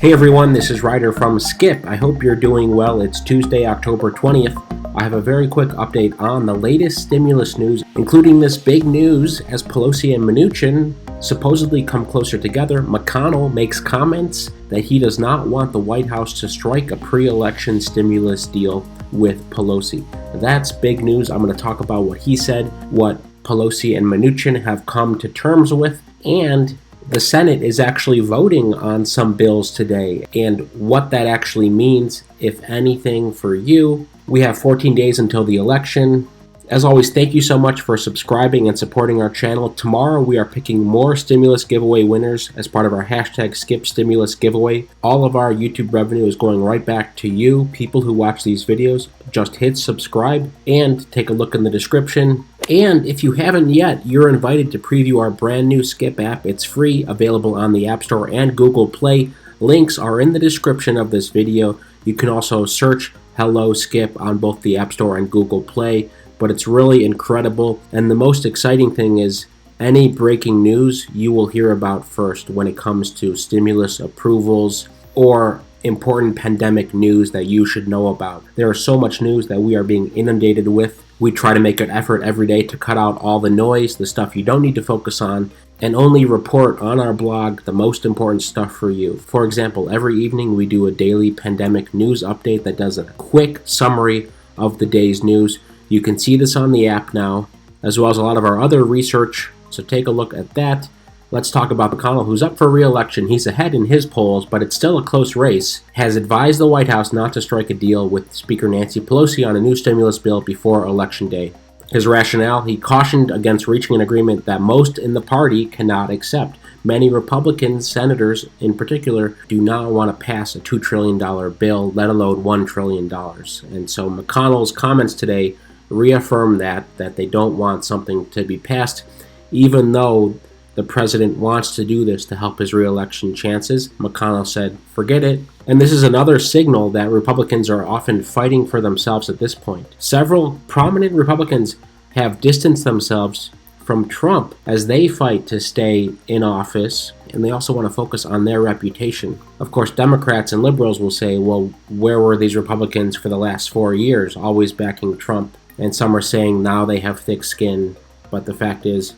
Hey everyone, this is Ryder from Skip. I hope you're doing well. It's Tuesday, October 20th. I have a very quick update on the latest stimulus news, including this big news as Pelosi and Mnuchin supposedly come closer together. McConnell makes comments that he does not want the White House to strike a pre-election stimulus deal with Pelosi. That's big news. I'm going to talk about what he said, what Pelosi and Mnuchin have come to terms with, and the Senate is actually voting on some bills today, and what that actually means, if anything, for you. We have 14 days until the election. As always, thank you so much for subscribing and supporting our channel. Tomorrow we are picking more stimulus giveaway winners as part of our hashtag Skip Stimulus giveaway. All of our YouTube revenue is going right back to you, people who watch these videos. Just hit subscribe and take a look in the description. And if you haven't yet, you're invited to preview our brand new Skip app. It's free, available on the App Store and Google Play. Links are in the description of this video. You can also search Hello Skip on both the App Store and Google Play. But it's really incredible, and the most exciting thing is any breaking news you will hear about first when it comes to stimulus approvals or important pandemic news that you should know about. There is so much news that we are being inundated with. We try to make an effort every day to cut out all the noise, the stuff you don't need to focus on, and only report on our blog the most important stuff for you. For example, every evening we do a daily pandemic news update that does a quick summary of the day's news. You can see this on the app now, as well as a lot of our other research, so take a look at that. Let's talk about McConnell, who's up for re-election. He's ahead in his polls, but it's still a close race. Has advised the White House not to strike a deal with Speaker Nancy Pelosi on a new stimulus bill before Election Day. His rationale, he cautioned against reaching an agreement that most in the party cannot accept. Many Republican senators, in particular, do not want to pass a $2 trillion bill, let alone $1 trillion. And so McConnell's comments today reaffirm that they don't want something to be passed, even though the president wants to do this to help his re-election chances. McConnell said, forget it. And this is another signal that Republicans are often fighting for themselves at this point. Several prominent Republicans have distanced themselves from Trump as they fight to stay in office, and they also want to focus on their reputation. Of course, Democrats and liberals will say, well, where were these Republicans for the last 4 years, always backing Trump? And some are saying now they have thick skin, but the fact is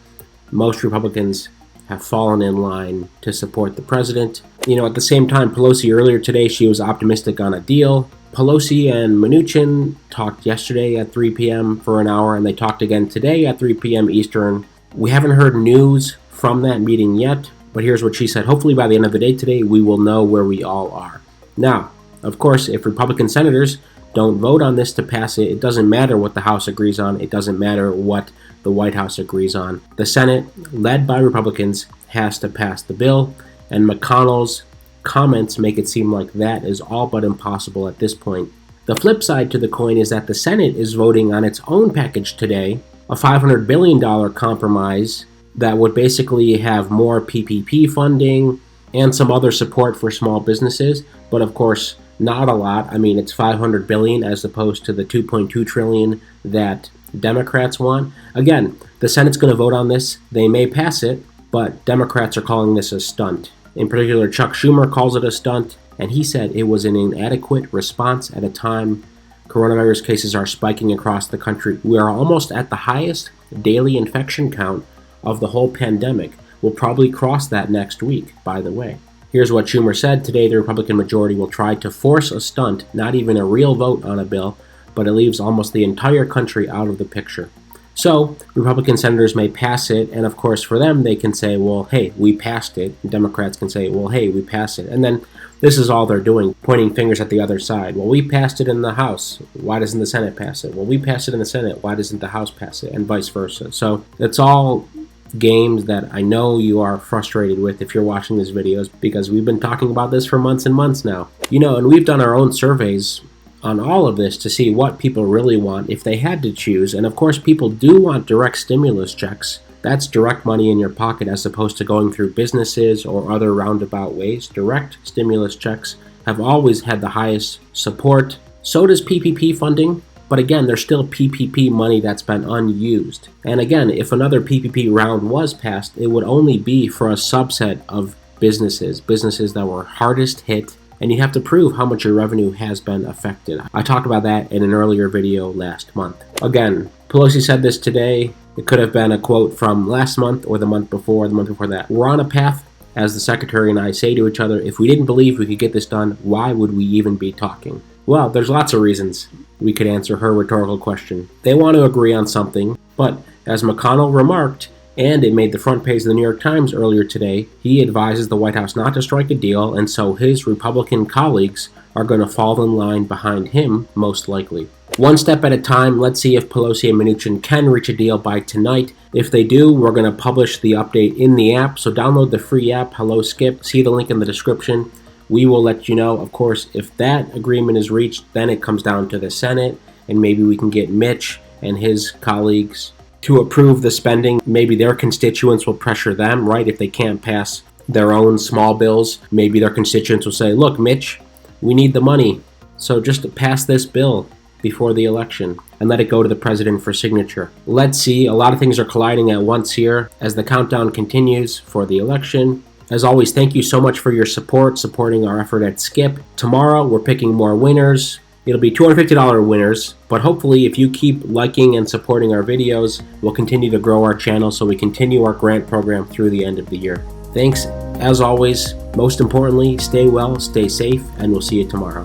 most Republicans have fallen in line to support the president. At the same time, Pelosi earlier today, she was optimistic on a deal. Pelosi and Mnuchin talked yesterday at 3 p.m. for an hour, and they talked again today at 3 p.m. Eastern. We haven't heard news from that meeting yet, but here's what she said. Hopefully by the end of the day today, we will know where we all are. Now, of course, if Republican senators don't vote on this to pass it, it doesn't matter what the House agrees on. It doesn't matter what the White House agrees on. The Senate, led by Republicans, has to pass the bill, and McConnell's comments make it seem like that is all but impossible at this point. The flip side to the coin is that the Senate is voting on its own package today, a $500 billion compromise that would basically have more PPP funding and some other support for small businesses, but of course, not a lot. I mean, it's $500 billion as opposed to the $2.2 trillion that Democrats want. Again, the Senate's going to vote on this. They may pass it, but Democrats are calling this a stunt. In particular, Chuck Schumer calls it a stunt, and he said it was an inadequate response at a time coronavirus cases are spiking across the country. We are almost at the highest daily infection count of the whole pandemic. We'll probably cross that next week, by the way. Here's what Schumer said. Today, the Republican majority will try to force a stunt, not even a real vote on a bill, but it leaves almost the entire country out of the picture. So, Republican senators may pass it, and of course for them, they can say, well, hey, we passed it. And Democrats can say, well, hey, we passed it. And then this is all they're doing, pointing fingers at the other side. Well, we passed it in the House. Why doesn't the Senate pass it? Well, we passed it in the Senate. Why doesn't the House pass it? And vice versa. So, it's all games that I know you are frustrated with if you're watching these videos, because we've been talking about this for months and months now. And we've done our own surveys on all of this to see what people really want if they had to choose. And of course, people do want direct stimulus checks. That's direct money in your pocket as opposed to going through businesses or other roundabout ways. Direct stimulus checks have always had the highest support. So does PPP funding. But again, there's still PPP money that's been unused. And again, if another PPP round was passed, it would only be for a subset of businesses that were hardest hit, and you have to prove how much your revenue has been affected. I talked about that in an earlier video last month. Again, Pelosi said this today. It could have been a quote from last month or the month before that. We're on a path, as the Secretary and I say to each other. If we didn't believe we could get this done, why would we even be talking? Well, there's lots of reasons we could answer her rhetorical question. They want to agree on something, but as McConnell remarked, and it made the front page of the New York Times earlier today, he advises the White House not to strike a deal, and so his Republican colleagues are going to fall in line behind him, most likely. One step at a time. Let's see if Pelosi and Mnuchin can reach a deal by tonight. If they do, we're going to publish the update in the app, so download the free app, Hello Skip. See the link in the description. We will let you know, of course, if that agreement is reached. Then it comes down to the Senate, and maybe we can get Mitch and his colleagues to approve the spending. Maybe their constituents will pressure them, right? If they can't pass their own small bills, maybe their constituents will say, look, Mitch, we need the money, so just pass this bill before the election and let it go to the president for signature. Let's see. A lot of things are colliding at once here as the countdown continues for the election. As always, thank you so much for your support, supporting our effort at Skip. Tomorrow, we're picking more winners. It'll be $250 winners, but hopefully if you keep liking and supporting our videos, we'll continue to grow our channel so we continue our grant program through the end of the year. Thanks, as always. Most importantly, stay well, stay safe, and we'll see you tomorrow.